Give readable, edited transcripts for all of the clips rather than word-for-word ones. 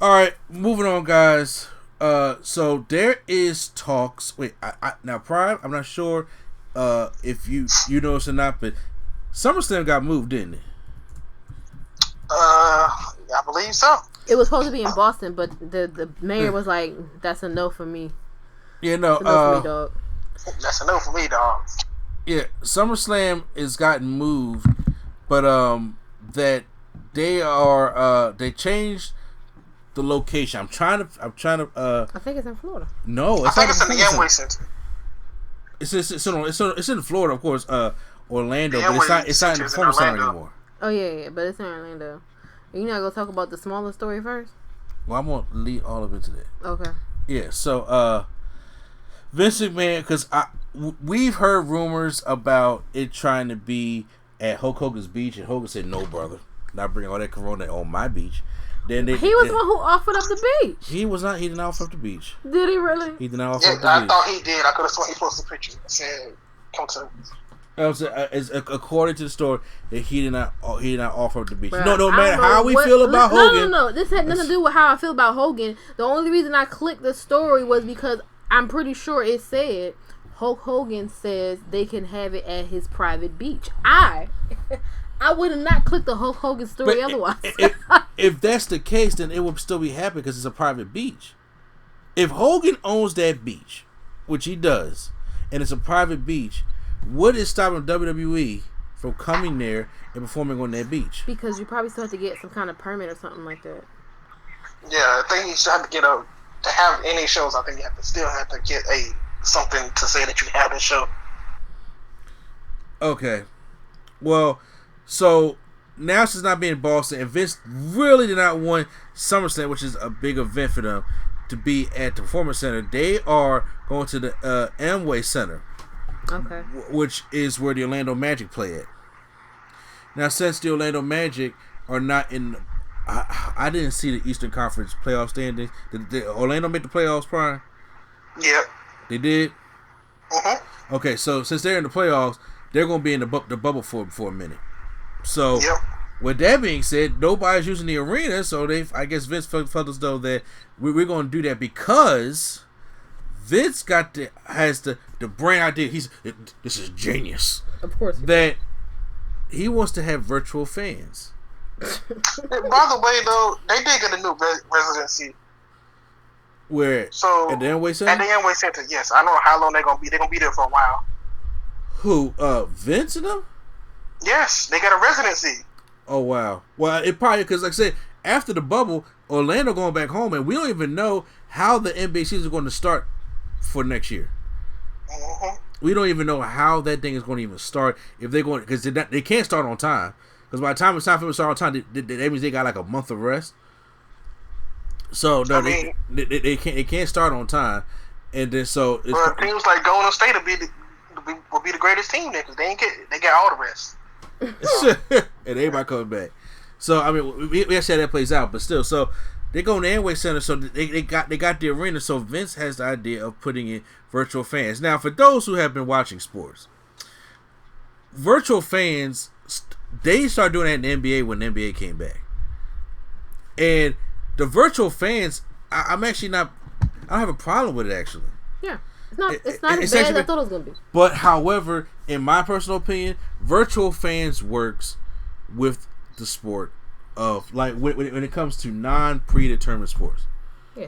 All right, moving on, guys. So there is talks. Wait, now Prime. I'm not sure if you noticed or not, but Summerslam got moved, didn't it? I believe so. It was supposed to be in Boston, but the mayor was like, "That's a no for me." Yeah, no. That's a no for me, dog. That's a no for me, dog. Yeah, SummerSlam is gotten moved, but that they changed the location. I'm trying to. I think it's in Florida. No, I think it's in the Amway Center. It's in Florida, of course. Orlando, but it's not in the Performance Center anymore. Oh yeah, but it's in Orlando. You're not gonna talk about the smaller story first? Well, I'm gonna lead all of it to that. Okay. Yeah. So Vince McMahon, because we've heard rumors about it trying to be at Hulk Hogan's beach, and Hogan said, "No, brother, not bringing all that Corona on my beach." Then he was the one who offered up the beach. He was not. He did not offer up the beach. Did he really? He did not offer up the I beach. thought he did. I could have sworn he posted a picture and said, "Come to." According to the story, that he did not offer up the beach. Bruh, No matter how we feel about Hogan. No. This had nothing to do with how I feel about Hogan. The only reason I clicked the story was because I'm pretty sure it said Hulk Hogan says they can have it at his private beach. I would have not clicked the Hulk Hogan story otherwise. If that's the case, then it would still be happening because it's a private beach. If Hogan owns that beach, which he does, and it's a private beach, what is stopping WWE from coming there and performing on that beach? Because you probably still have to get some kind of permit or something like that. Yeah, I think you still have to get to have any shows. I think you still have to get something to say that you have this show. Okay, well, so now since not being in Boston, and Vince really did not want SummerSlam, which is a big event for them, to be at the Performance Center, they are going to the Amway Center. Okay. Which is where the Orlando Magic play at. Now, since the Orlando Magic are not in, I didn't see the Eastern Conference playoff standings. Did Orlando make the playoffs, Brian? Yep. They did? Mm-hmm. Okay, so since they're in the playoffs, they're going to be in the bubble for a minute. So, with that being said, nobody's using the arena, so I guess Vince felt as though that we're going to do that because Vince has the brain idea. This is genius. Of course. That he wants to have virtual fans. By the way, though, they did get a new residency. Where? So at the Amway Center? At the Amway Center, yes. I don't know how long they're gonna be. They're gonna be there for a while. Who? Vince and them? Yes, they got a residency. Oh wow. Well, it probably because like I said, after the bubble, Orlando going back home, and we don't even know how the NBA season is going to start for next year. Mm-hmm. We don't even know how that thing is going to even start. If they're going, because they can't start on time. Because by the time it's time for them to start on time, that means they got like a month of rest. So no, they can't start on time, and then so it's, well, teams like Golden State will be the greatest team there because they got all the rest. and everybody coming back. So I mean, we have to see how that plays out, but still, so they go in the Amway Center, so they got the arena. So Vince has the idea of putting in virtual fans. Now, for those who have been watching sports, virtual fans they started doing that in the NBA when the NBA came back, and the virtual fans, I'm actually not. I don't have a problem with it actually. Yeah, it's not as bad as I thought it was gonna be. But however, in my personal opinion, virtual fans works with the sport of like when it comes to non-predetermined sports. Yeah.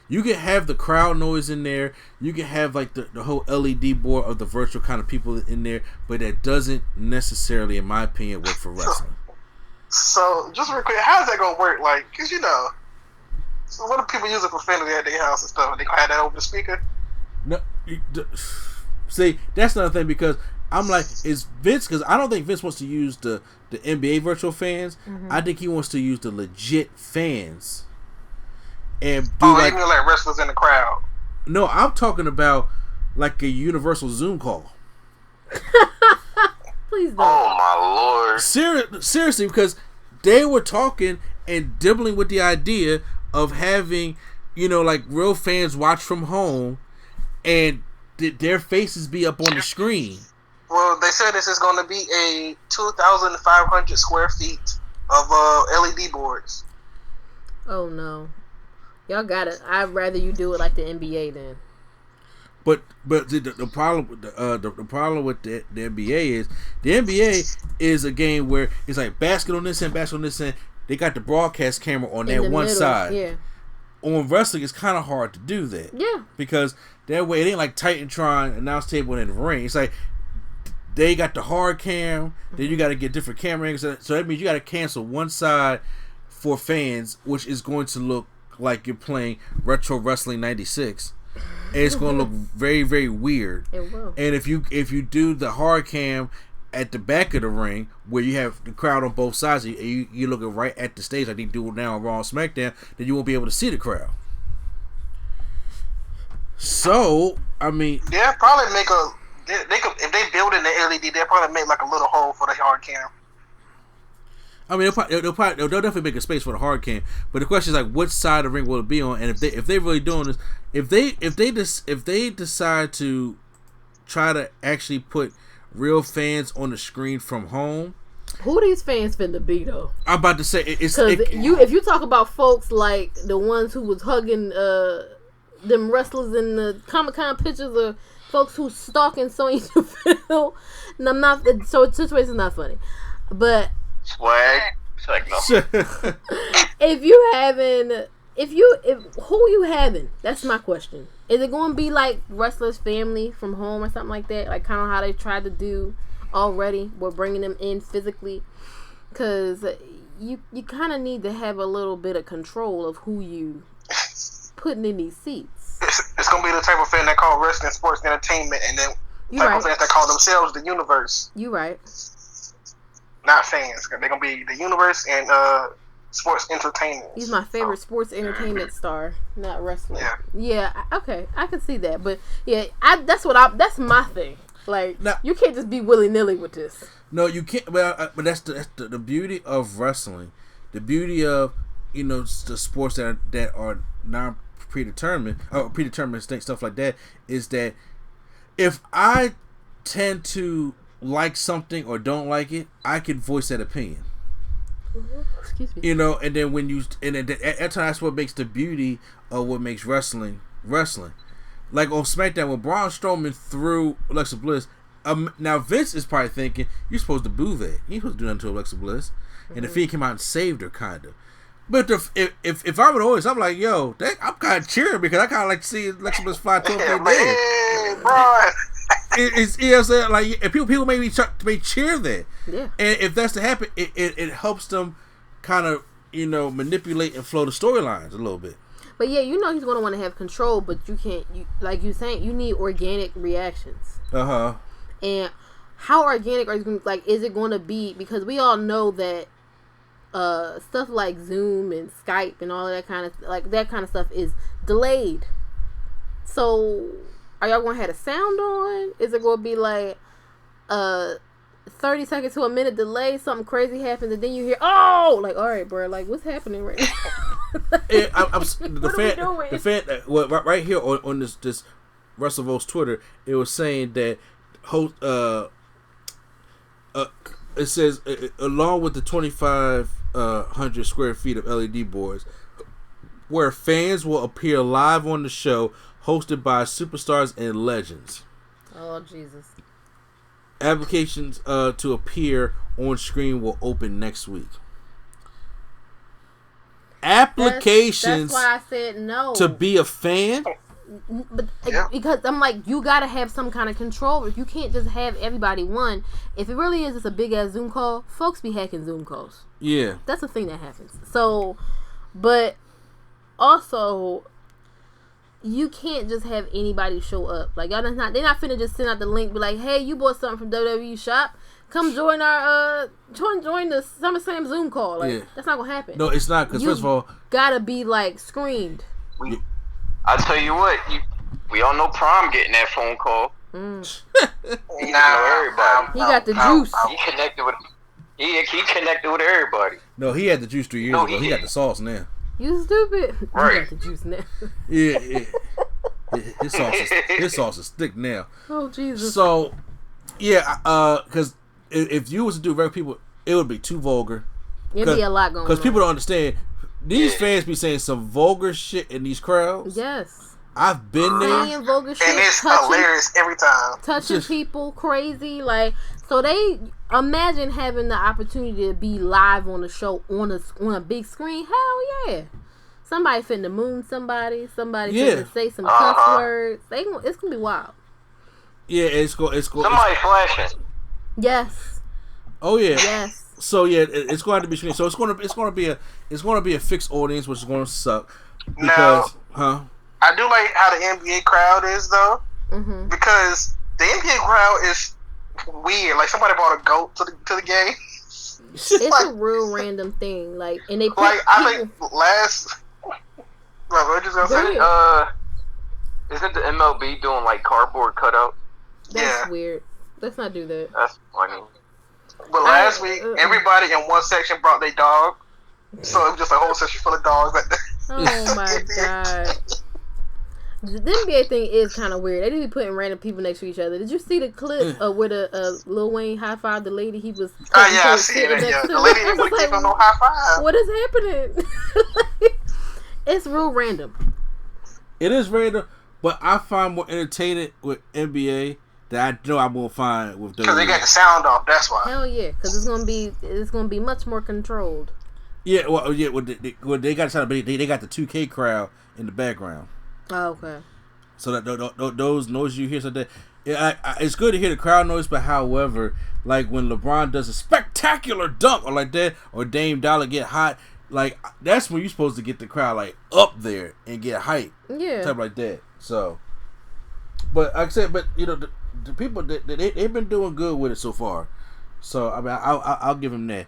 You can have the crowd noise in there. You can have like the whole LED board of the virtual kind of people in there, but that doesn't necessarily, in my opinion, work for wrestling. So, just real quick, how's that gonna work? Like, cause so what if people using profanity at their house and stuff? Are they gonna have that over the speaker? No, see, that's another thing because I'm like, is Vince? Because I don't think Vince wants to use the NBA virtual fans. Mm-hmm. I think he wants to use the legit fans. And do you mean like wrestlers in the crowd? No, I'm talking about like a universal Zoom call. Please don't. Oh my lord! Seriously, because they were talking and dibbling with the idea of having, like real fans watch from home, and their faces be up on the screen. Well, they said this is going to be a 2,500 square feet of LED boards. Oh no, y'all got it. I'd rather you do it like the NBA then. But the problem with the problem with the NBA is a game where it's like basket on this end, basket on this end. They got the broadcast camera on that one middle, side. Yeah. On wrestling, it's kind of hard to do that. Yeah. Because that way, it ain't like Titantron, announce table, and the ring. It's like they got the hard cam, then you got to get different camera angles. So that means you got to cancel one side for fans, which is going to look like you're playing Retro Wrestling 96. And it's going to look very, very weird. It will. And if you do the hard cam at the back of the ring, where you have the crowd on both sides, you're looking right at the stage like they do now on Raw and SmackDown, then you won't be able to see the crowd. So, I mean, they'll probably make they could, if they build in the LED, they'll probably make like a little hole for the hard cam. I mean, they'll definitely make a space for the hard cam. But the question is like, which side of the ring will it be on? And if they really doing this, if they decide to try to actually put real fans on the screen from home, who these fans finna be though? I'm about to say it's if you talk about folks like the ones who was hugging them wrestlers in the Comic-Con pictures, or folks who stalking Sonya Deville, no, I'm not. So the situation's not funny, but. Swag. It's like, no. if who you having? That's my question. Is it going to be like wrestlers' family from home or something like that? Like kind of how they tried to do already. We're bringing them in physically, because you kind of need to have a little bit of control of who you putting in these seats. It's going to be the type of fan that call wrestling sports entertainment, and then type of fans that call themselves the universe. You right. Not fans. They're going to be the universe and sports entertainment. He's my favorite sports entertainment star, not wrestling. Yeah, okay, I can see that. But yeah, that's my thing. Like, now, you can't just be willy-nilly with this. No, you can't. But that's the beauty of wrestling. The beauty of, the sports that are non-predetermined, or predetermined stuff like that, is that if I tend to like something or don't like it, I can voice that opinion. Excuse me. And then that's what makes the beauty of what makes wrestling. Like on SmackDown, when Braun Strowman threw Alexa Bliss, now Vince is probably thinking, you're supposed to boo that. You ain't supposed to do nothing to Alexa Bliss. And the Fiend came out and saved her, kind of. But if I'm an audience, I'm like, yo, I'm kind of cheering, because I kind of like to see Alexa Bliss fly 12 feet dead. Hey, Braun. It's you know what I'm saying? Like, if people may cheer that. Yeah. And if that's to happen, it helps them kind of, manipulate and flow the storylines a little bit. But yeah, he's going to want to have control, but you can't, like you saying, you need organic reactions. Uh-huh. And how organic are you going to, like, is it going to be? Because we all know that stuff like Zoom and Skype and all that kind of stuff is delayed. So are y'all gonna have a sound on? Is it gonna be like 30 seconds to a minute delay? Something crazy happens and then you hear, oh, like, all right, bro, like, what's happening right now? The fan, right here on this WrestleVo's Twitter, it was saying that it says along with the 2,500 square feet of LED boards, where fans will appear live on the show, hosted by superstars and legends. Oh, Jesus. Applications to appear on screen will open next week. Applications. That's why I said no. To be a fan? But because I'm like, you gotta have some kind of control. You can't just have everybody. One, if it really is just a big ass Zoom call, folks be hacking Zoom calls. Yeah. That's a thing that happens. So, but also, you can't just have anybody show up. Like, they're not finna just send out the link, be like, hey, you bought something from WWE shop, come join our join the Summerslam Zoom call. Like, that's not gonna happen. No, it's not, because first of all, gotta be like screened. I tell you what, we all know Prom getting that phone call. He know everybody. He got the juice. He connected with everybody. No, he had the juice 3 years ago. He got the sauce now. You stupid. Right. You got the juice now. Yeah. His sauce is thick now. Oh, Jesus. So, yeah, because if you was to do regular people, it would be too vulgar. It'd be a lot going on. Because people don't understand. These fans be saying some vulgar shit in these crowds. Yes. I've been there. Saying vulgar shit, and it's hilarious every time. Touching people crazy, like, so they imagine having the opportunity to be live on a show on a big screen. Hell yeah! Somebody finna moon somebody. Somebody finna say some cuss words. It's gonna be wild. Yeah, it's going. Somebody flashing. Yes. Oh yeah. Yes. So yeah, it's going to be screened. So it's going to be a fixed audience, which is going to suck. Because, I do like how the NBA crowd is though, because the NBA crowd is weird. Like somebody brought a goat to the game. It's like, a real random thing. Like, and they like I think last. What you gonna say? Isn't the MLB doing like cardboard cutouts? That's weird. Let's not do that. That's funny. But last week, everybody in one section brought their dog, so it was just a whole section full of dogs. Oh my god. The NBA thing is kind of weird. They need to be putting random people next to each other. Did you see the clip where the Lil Wayne high-fived the lady he was... I see it. Yeah. The lady didn't want to give him no high-five. What is happening? It's real random. It is random, but I find more entertaining with NBA that I know I won't find with WWE. Because they got the sound off, that's why. Hell yeah, because it's gonna be much more controlled. Yeah, well, they got they got the 2K crowd in the background. Oh, okay. So that those noises you hear, so that it's good to hear the crowd noise. But however, like when LeBron does a spectacular dunk or like that, or Dame Dollar get hot, like that's when you're supposed to get the crowd like up there and get hype. Yeah, type like that. So, but like I said, the people they've been doing good with it so far. So I mean, I'll give them that.